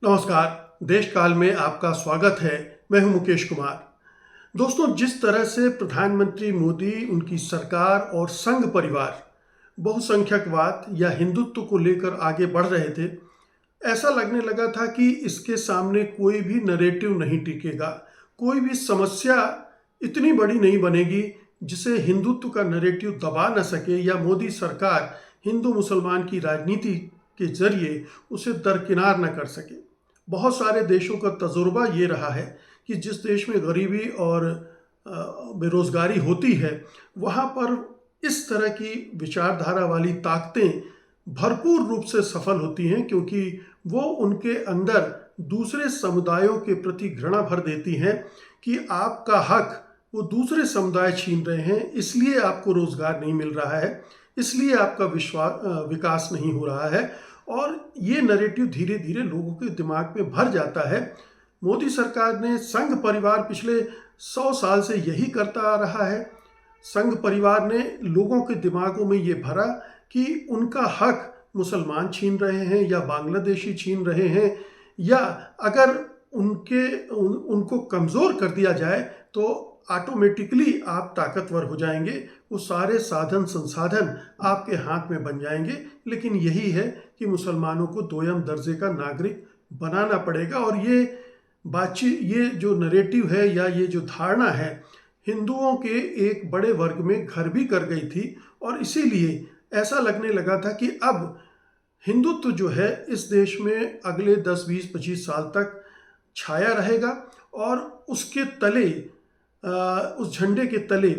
नमस्कार। देश काल में आपका स्वागत है। मैं हूं मुकेश कुमार। दोस्तों, जिस तरह से प्रधानमंत्री मोदी, उनकी सरकार और संघ परिवार बहुसंख्यकवाद या हिंदुत्व को लेकर आगे बढ़ रहे थे, ऐसा लगने लगा था कि इसके सामने कोई भी नरेटिव नहीं टिकेगा। कोई भी समस्या इतनी बड़ी नहीं बनेगी जिसे हिंदुत्व का नरेटिव दबा न सके या मोदी सरकार हिंदू मुसलमान की राजनीति के जरिए उसे दरकिनार न कर सके। बहुत सारे देशों का तजुर्बा ये रहा है कि जिस देश में गरीबी और बेरोजगारी होती है, वहाँ पर इस तरह की विचारधारा वाली ताकतें भरपूर रूप से सफल होती हैं, क्योंकि वो उनके अंदर दूसरे समुदायों के प्रति घृणा भर देती हैं कि आपका हक वो दूसरे समुदाय छीन रहे हैं, इसलिए आपको रोजगार नहीं मिल रहा है, इसलिए आपका विकास नहीं हो रहा है। और ये नैरेटिव धीरे धीरे लोगों के दिमाग में भर जाता है। मोदी सरकार ने, संघ परिवार पिछले 100 साल से यही करता आ रहा है। संघ परिवार ने लोगों के दिमागों में ये भरा कि उनका हक मुसलमान छीन रहे हैं या बांग्लादेशी छीन रहे हैं, या अगर उनको कमज़ोर कर दिया जाए तो ऑटोमेटिकली आप ताकतवर हो जाएंगे, वो सारे साधन संसाधन आपके हाथ में बन जाएंगे। लेकिन यही है कि मुसलमानों को दोयम दर्जे का नागरिक बनाना पड़ेगा। और ये बातचीत, ये जो नरेटिव है या ये जो धारणा है, हिंदुओं के एक बड़े वर्ग में घर भी कर गई थी। और इसीलिए ऐसा लगने लगा था कि अब हिंदुत्व जो है इस देश में अगले 10, 20, 25 साल तक छाया रहेगा, और उसके तले, उस झंडे के तले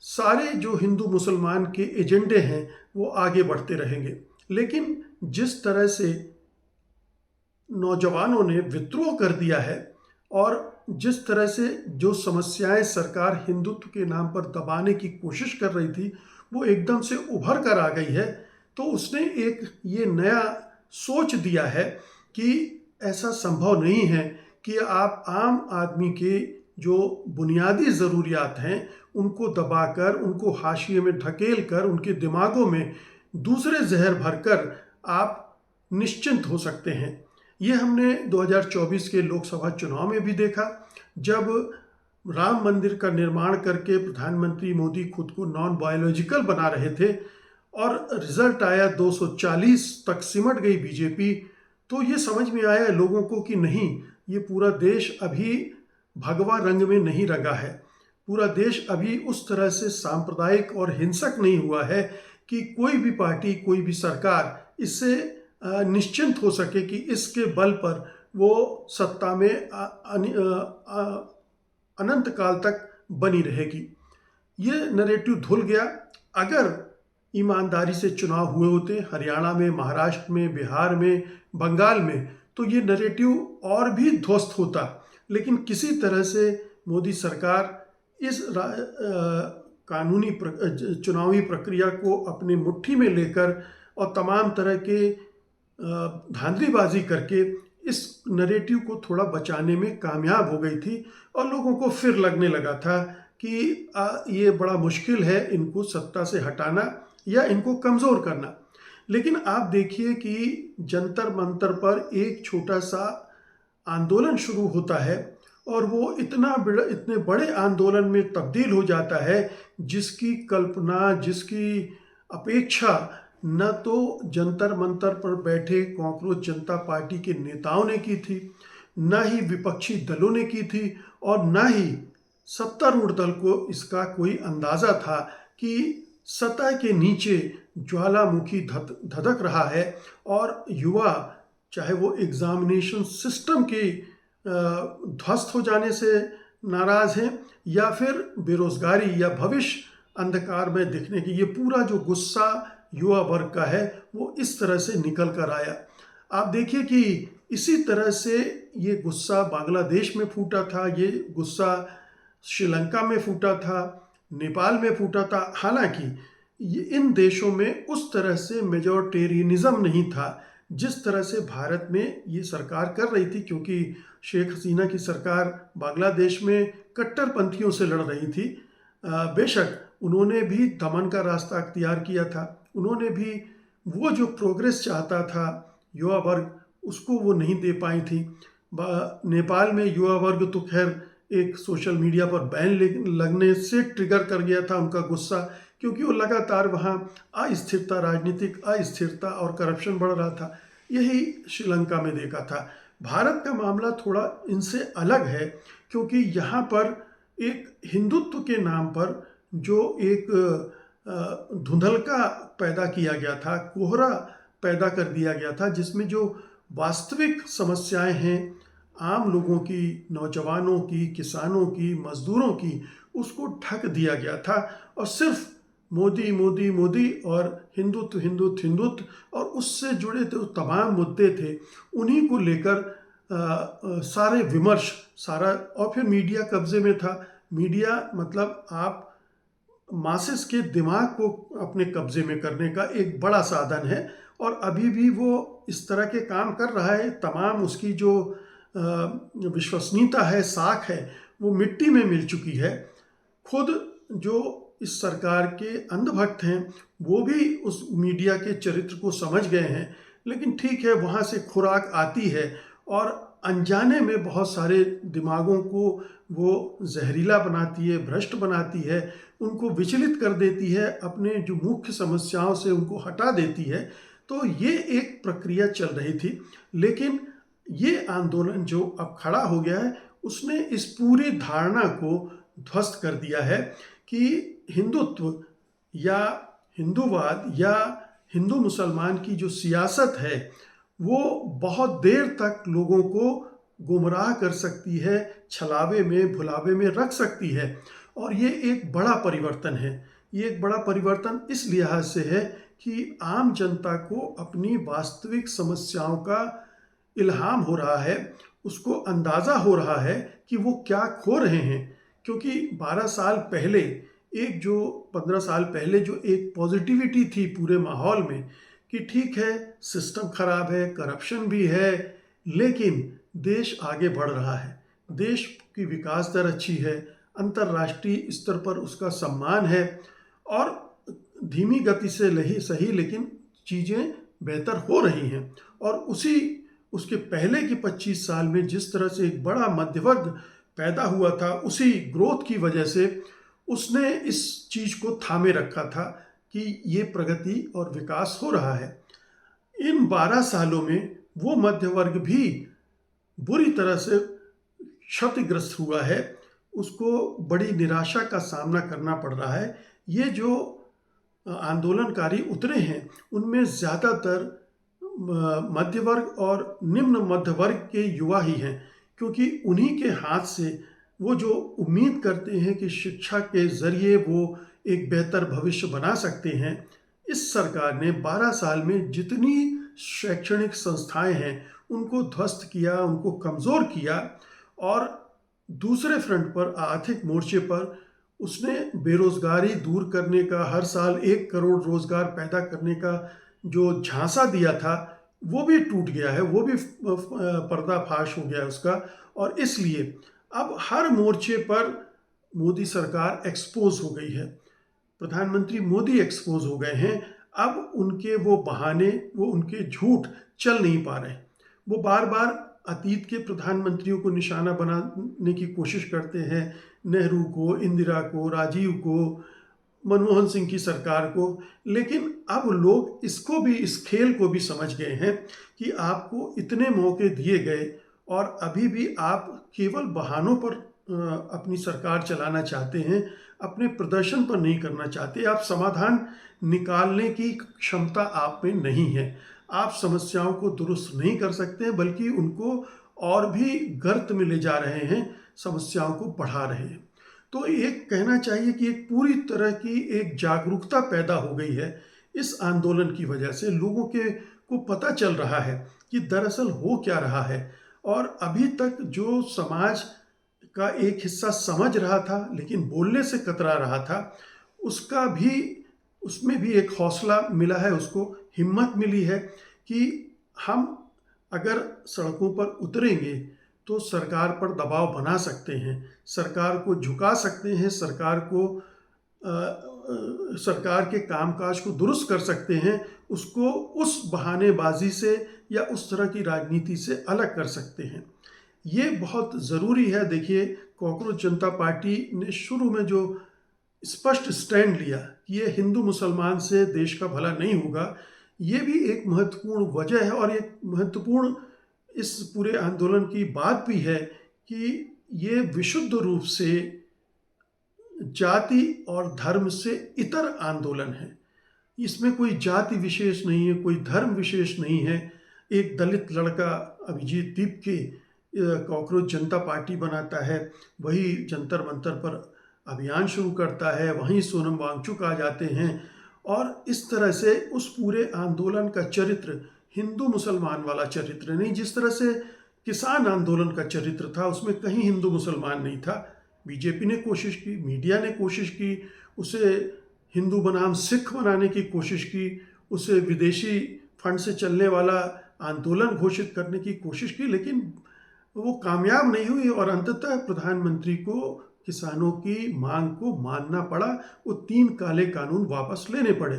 सारे जो हिंदू मुसलमान के एजेंडे हैं वो आगे बढ़ते रहेंगे। लेकिन जिस तरह से नौजवानों ने विद्रोह कर दिया है, और जिस तरह से जो समस्याएं सरकार हिंदुत्व के नाम पर दबाने की कोशिश कर रही थी वो एकदम से उभर कर आ गई है, तो उसने एक ये नया सोच दिया है कि ऐसा संभव नहीं है कि आप आम आदमी के जो बुनियादी ज़रूरियात हैं उनको दबाकर, उनको हाशिए में ढकेल कर, उनके दिमागों में दूसरे जहर भरकर आप निश्चिंत हो सकते हैं। ये हमने 2024 के लोकसभा चुनाव में भी देखा, जब राम मंदिर का निर्माण करके प्रधानमंत्री मोदी खुद को नॉन बायोलॉजिकल बना रहे थे और रिजल्ट आया 240 तक सिमट गई बीजेपी। तो ये समझ में आया लोगों को कि नहीं, ये पूरा देश अभी भगवा रंग में नहीं रंगा है, पूरा देश अभी उस तरह से सांप्रदायिक और हिंसक नहीं हुआ है कि कोई भी पार्टी, कोई भी सरकार इससे निश्चिंत हो सके कि इसके बल पर वो सत्ता में अनंत काल तक बनी रहेगी। ये नैरेटिव धुल गया। अगर ईमानदारी से चुनाव हुए होते हरियाणा में, महाराष्ट्र में, बिहार में, बंगाल में, तो ये नैरेटिव और भी ध्वस्त होता। लेकिन किसी तरह से मोदी सरकार इस कानूनी चुनावी प्रक्रिया को अपनी मुट्ठी में लेकर और तमाम तरह के धांधलीबाजी करके इस नैरेटिव को थोड़ा बचाने में कामयाब हो गई थी। और लोगों को फिर लगने लगा था कि ये बड़ा मुश्किल है इनको सत्ता से हटाना या इनको कमज़ोर करना। लेकिन आप देखिए कि जंतर मंतर पर एक छोटा सा आंदोलन शुरू होता है और वो इतने बड़े आंदोलन में तब्दील हो जाता है जिसकी कल्पना, जिसकी अपेक्षा न तो जंतर मंतर पर बैठे कॉकरोच जनता पार्टी के नेताओं ने की थी, न ही विपक्षी दलों ने की थी, और न ही सत्तारूढ़ दल को इसका कोई अंदाज़ा था कि सतह के नीचे ज्वालामुखी धधक रहा है। और युवा, चाहे वो एग्जामिनेशन सिस्टम के ध्वस्त हो जाने से नाराज़ हैं या फिर बेरोजगारी या भविष्य अंधकार में दिखने की, ये पूरा जो गुस्सा युवा वर्ग का है वो इस तरह से निकल कर आया। आप देखिए कि इसी तरह से ये गुस्सा बांग्लादेश में फूटा था, ये गुस्सा श्रीलंका में फूटा था, नेपाल में फूटा था। हालांकि इन देशों में उस तरह से मेजॉरिटेरियनिज्म नहीं था जिस तरह से भारत में ये सरकार कर रही थी, क्योंकि शेख हसीना की सरकार बांग्लादेश में कट्टरपंथियों से लड़ रही थी। बेशक उन्होंने भी दमन का रास्ता अख्तियार किया था, उन्होंने भी वो जो प्रोग्रेस चाहता था युवा वर्ग, उसको वो नहीं दे पाई थी। नेपाल में युवा वर्ग तो खैर एक सोशल मीडिया पर बैन लगने से ट्रिगर कर गया था उनका गुस्सा, क्योंकि वो लगातार वहाँ अस्थिरता, राजनीतिक अस्थिरता और करप्शन बढ़ रहा था। यही श्रीलंका में देखा था। भारत का मामला थोड़ा इनसे अलग है, क्योंकि यहाँ पर एक हिंदुत्व के नाम पर जो एक धुंधलका पैदा किया गया था, कोहरा पैदा कर दिया गया था, जिसमें जो वास्तविक समस्याएं हैं आम लोगों की, नौजवानों की, किसानों की, मजदूरों की, उसको ढक दिया गया था। और सिर्फ मोदी मोदी मोदी और हिंदुत्व हिंदुत्व हिंदुत्व और उससे जुड़े जो तमाम मुद्दे थे उन्हीं को लेकर सारे विमर्श, सारा, और फिर मीडिया कब्जे में था। मीडिया मतलब आप मासेस के दिमाग को अपने कब्जे में करने का एक बड़ा साधन है, और अभी भी वो इस तरह के काम कर रहा है। तमाम उसकी जो विश्वसनीयता है, साख है, वो मिट्टी में मिल चुकी है। खुद जो इस सरकार के अंधभक्त हैं वो भी उस मीडिया के चरित्र को समझ गए हैं, लेकिन ठीक है, वहाँ से खुराक आती है और अनजाने में बहुत सारे दिमागों को वो जहरीला बनाती है, भ्रष्ट बनाती है, उनको विचलित कर देती है, अपने जो मुख्य समस्याओं से उनको हटा देती है। तो ये एक प्रक्रिया चल रही थी, लेकिन ये आंदोलन जो अब खड़ा हो गया है उसने इस पूरी धारणा को ध्वस्त कर दिया है कि हिंदुत्व या हिंदूवाद या हिंदू मुसलमान की जो सियासत है वो बहुत देर तक लोगों को गुमराह कर सकती है, छलावे में, भुलावे में रख सकती है। और ये एक बड़ा परिवर्तन है। ये एक बड़ा परिवर्तन इस लिहाज से है कि आम जनता को अपनी वास्तविक समस्याओं का इल्हाम हो रहा है, उसको अंदाज़ा हो रहा है कि वो क्या खो रहे हैं। क्योंकि 12 साल पहले, 15 साल पहले जो एक पॉजिटिविटी थी पूरे माहौल में कि ठीक है, सिस्टम खराब है, करप्शन भी है, लेकिन देश आगे बढ़ रहा है, देश की विकास दर अच्छी है, अंतर्राष्ट्रीय स्तर पर उसका सम्मान है, और धीमी गति से सही लेकिन चीज़ें बेहतर हो रही हैं। और उसके पहले की 25 साल में जिस तरह से एक बड़ा मध्यवर्ग पैदा हुआ था, उसी ग्रोथ की वजह से उसने इस चीज़ को थामे रखा था कि ये प्रगति और विकास हो रहा है। इन 12 सालों में वो मध्यवर्ग भी बुरी तरह से क्षतिग्रस्त हुआ है, उसको बड़ी निराशा का सामना करना पड़ रहा है। ये जो आंदोलनकारी उतरे हैं उनमें ज़्यादातर मध्य वर्ग और निम्न मध्य वर्ग के युवा ही हैं, क्योंकि उन्हीं के हाथ से वो जो उम्मीद करते हैं कि शिक्षा के ज़रिए वो एक बेहतर भविष्य बना सकते हैं। इस सरकार ने 12 साल में जितनी शैक्षणिक संस्थाएं हैं उनको ध्वस्त किया, उनको कमज़ोर किया, और दूसरे फ्रंट पर, आर्थिक मोर्चे पर, उसने बेरोज़गारी दूर करने का, हर साल 1 करोड़ रोज़गार पैदा करने का जो झांसा दिया था वो भी टूट गया है, वो भी पर्दाफाश हो गया है उसका। और इसलिए अब हर मोर्चे पर मोदी सरकार एक्सपोज हो गई है, प्रधानमंत्री मोदी एक्सपोज हो गए हैं। अब उनके वो बहाने, वो उनके झूठ चल नहीं पा रहे। वो बार बार अतीत के प्रधानमंत्रियों को निशाना बनाने की कोशिश करते हैं, नेहरू को, इंदिरा को, राजीव को, मनमोहन सिंह की सरकार को, लेकिन अब लोग इसको भी, इस खेल को भी समझ गए हैं कि आपको इतने मौके दिए गए और अभी भी आप केवल बहानों पर अपनी सरकार चलाना चाहते हैं, अपने प्रदर्शन पर नहीं करना चाहते। आप समाधान निकालने की क्षमता आप में नहीं है, आप समस्याओं को दुरुस्त नहीं कर सकते, बल्कि उनको और भी गर्त में ले जा रहे हैं, समस्याओं को बढ़ा रहे हैं। तो एक कहना चाहिए कि एक पूरी तरह की एक जागरूकता पैदा हो गई है इस आंदोलन की वजह से। लोगों को पता चल रहा है कि दरअसल हो क्या रहा है, और अभी तक जो समाज का एक हिस्सा समझ रहा था लेकिन बोलने से कतरा रहा था, उसमें भी एक हौसला मिला है, उसको हिम्मत मिली है कि हम अगर सड़कों पर उतरेंगे तो सरकार पर दबाव बना सकते हैं, सरकार को झुका सकते हैं, सरकार को सरकार के कामकाज को दुरुस्त कर सकते हैं, उसको उस बहानेबाजी से या उस तरह की राजनीति से अलग कर सकते हैं। ये बहुत ज़रूरी है। देखिए, कॉकरोच जनता पार्टी ने शुरू में जो स्पष्ट स्टैंड लिया कि ये हिंदू मुसलमान से देश का भला नहीं होगा, ये भी एक महत्वपूर्ण वजह है और एक महत्वपूर्ण इस पूरे आंदोलन की बात भी है कि ये विशुद्ध रूप से जाति और धर्म से इतर आंदोलन है। इसमें कोई जाति विशेष नहीं है, कोई धर्म विशेष नहीं है। एक दलित लड़का अभिजीत दीप के कॉकरोच जनता पार्टी बनाता है, वही जंतर मंतर पर अभियान शुरू करता है, वहीं सोनम वांगचुक आ जाते हैं और इस तरह से उस पूरे आंदोलन का चरित्र हिंदू मुसलमान वाला चरित्र नहीं। जिस तरह से किसान आंदोलन का चरित्र था, उसमें कहीं हिंदू मुसलमान नहीं था। बीजेपी ने कोशिश की, मीडिया ने कोशिश की, उसे हिंदू बनाम सिख बनाने की कोशिश की, उसे विदेशी फंड से चलने वाला आंदोलन घोषित करने की कोशिश की, लेकिन वो कामयाब नहीं हुई और अंततः प्रधानमंत्री को किसानों की मांग को मानना पड़ा। वो 3 काले कानून वापस लेने पड़े।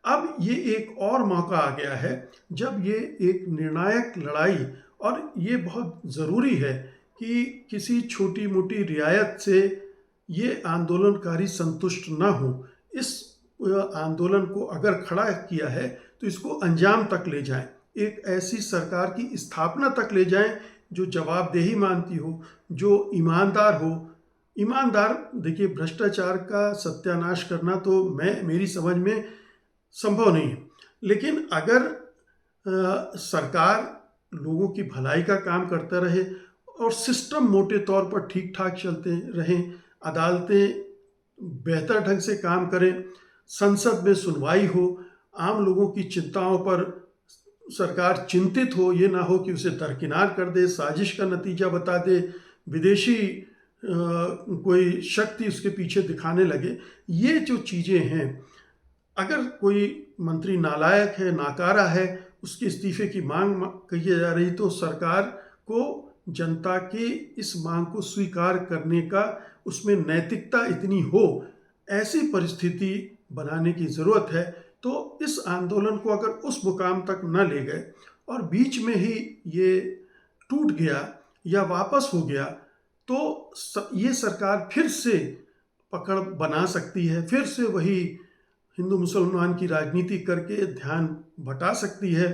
अब ये एक और मौका आ गया है जब ये एक निर्णायक लड़ाई, और ये बहुत ज़रूरी है कि किसी छोटी मोटी रियायत से ये आंदोलनकारी संतुष्ट ना हो। इस आंदोलन को अगर खड़ा किया है तो इसको अंजाम तक ले जाएं, एक ऐसी सरकार की स्थापना तक ले जाएं जो जवाबदेही मानती हो, जो ईमानदार हो। ईमानदार, देखिए, भ्रष्टाचार का सत्यानाश करना तो मेरी समझ में संभव नहीं है, लेकिन अगर सरकार लोगों की भलाई का काम करता रहे और सिस्टम मोटे तौर पर ठीक ठाक चलते रहें, अदालतें बेहतर ढंग से काम करें, संसद में सुनवाई हो, आम लोगों की चिंताओं पर सरकार चिंतित हो, ये ना हो कि उसे दरकिनार कर दे, साजिश का नतीजा बता दे, विदेशी कोई शक्ति उसके पीछे दिखाने लगे। ये जो चीज़ें हैं, अगर कोई मंत्री नालायक है, नाकारा है, उसके इस्तीफे की मांग की जा रही, तो सरकार को जनता की इस मांग को स्वीकार करने का, उसमें नैतिकता इतनी हो, ऐसी परिस्थिति बनाने की ज़रूरत है। तो इस आंदोलन को अगर उस मुकाम तक न ले गए और बीच में ही ये टूट गया या वापस हो गया, तो ये सरकार फिर से पकड़ बना सकती है, फिर से वही हिंदू मुसलमान की राजनीति करके ध्यान बटा सकती है।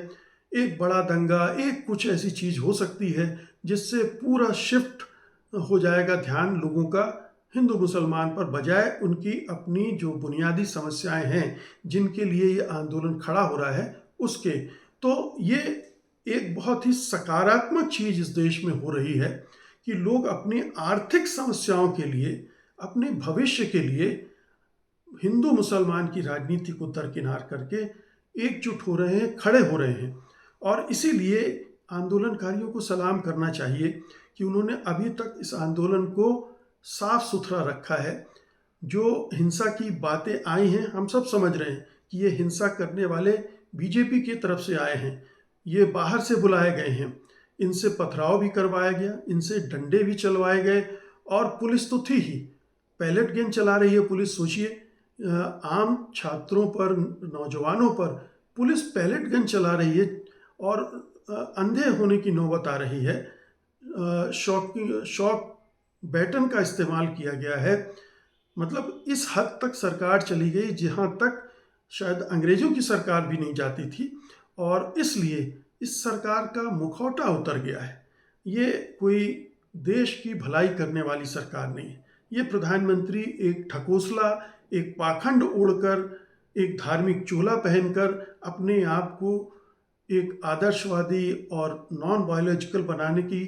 एक बड़ा दंगा, एक कुछ ऐसी चीज़ हो सकती है जिससे पूरा शिफ्ट हो जाएगा ध्यान लोगों का हिंदू मुसलमान पर, बजाय उनकी अपनी जो बुनियादी समस्याएं हैं जिनके लिए ये आंदोलन खड़ा हो रहा है उसके। तो ये एक बहुत ही सकारात्मक चीज़ इस देश में हो रही है कि लोग अपनी आर्थिक समस्याओं के लिए, अपने भविष्य के लिए हिंदू मुसलमान की राजनीति को दरकिनार करके एकजुट हो रहे हैं, खड़े हो रहे हैं। और इसीलिए आंदोलनकारियों को सलाम करना चाहिए कि उन्होंने अभी तक इस आंदोलन को साफ सुथरा रखा है। जो हिंसा की बातें आई हैं, हम सब समझ रहे हैं कि ये हिंसा करने वाले बीजेपी की तरफ से आए हैं, ये बाहर से बुलाए गए हैं, इनसे पथराव भी करवाया गया, इनसे डंडे भी चलवाए गए और पुलिस तो थी ही, पैलेट गेंद चला रही है पुलिस। सोचिए, आम छात्रों पर, नौजवानों पर पुलिस पैलेट गन चला रही है और अंधे होने की नौबत आ रही है। शॉक बैटन का इस्तेमाल किया गया है। मतलब इस हद तक सरकार चली गई जहां तक शायद अंग्रेजों की सरकार भी नहीं जाती थी, और इसलिए इस सरकार का मुखौटा उतर गया है। ये कोई देश की भलाई करने वाली सरकार नहीं है। ये प्रधानमंत्री एक ठकोसला, एक पाखंड ओढ़कर, एक धार्मिक चोला पहनकर अपने आप को एक आदर्शवादी और नॉन बायोलॉजिकल बनाने की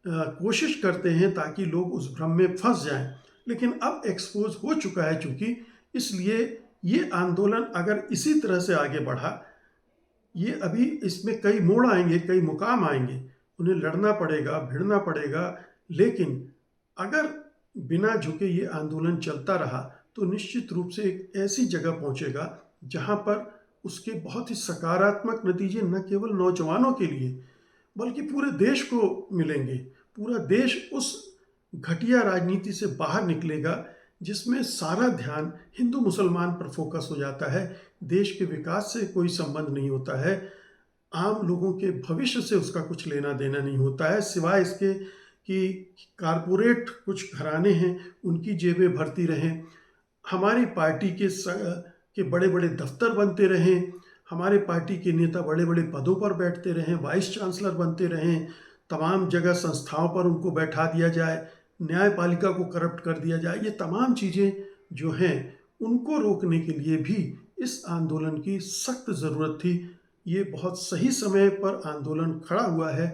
कोशिश करते हैं ताकि लोग उस भ्रम में फंस जाएं। लेकिन अब एक्सपोज हो चुका है चूंकि, इसलिए ये आंदोलन अगर इसी तरह से आगे बढ़ा, ये अभी इसमें कई मोड़ आएंगे, कई मुकाम आएंगे, उन्हें लड़ना पड़ेगा, भिड़ना पड़ेगा। लेकिन अगर बिना झुके ये आंदोलन चलता रहा तो निश्चित रूप से एक ऐसी जगह पहुंचेगा जहां पर उसके बहुत ही सकारात्मक नतीजे न केवल नौजवानों के लिए बल्कि पूरे देश को मिलेंगे। पूरा देश उस घटिया राजनीति से बाहर निकलेगा जिसमें सारा ध्यान हिंदू मुसलमान पर फोकस हो जाता है। देश के विकास से कोई संबंध नहीं होता है, आम लोगों के भविष्य से उसका कुछ लेना देना नहीं होता है, सिवाय इसके कि कारपोरेट कुछ घराने हैं उनकी जेबें भरती रहें, हमारी पार्टी के बड़े बड़े दफ्तर बनते रहें, हमारे पार्टी के नेता बड़े बड़े पदों पर बैठते रहें, वाइस चांसलर बनते रहें, तमाम जगह संस्थाओं पर उनको बैठा दिया जाए, न्यायपालिका को करप्ट कर दिया जाए। ये तमाम चीज़ें जो हैं उनको रोकने के लिए भी इस आंदोलन की सख्त ज़रूरत थी। ये बहुत सही समय पर आंदोलन खड़ा हुआ है।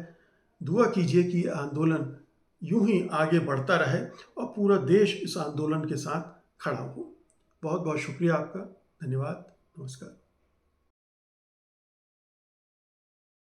दुआ कीजिए कि ये आंदोलन यूं ही आगे बढ़ता रहे और पूरा देश इस आंदोलन के साथ खड़ा हो। बहुत बहुत शुक्रिया आपका। धन्यवाद। नमस्कार।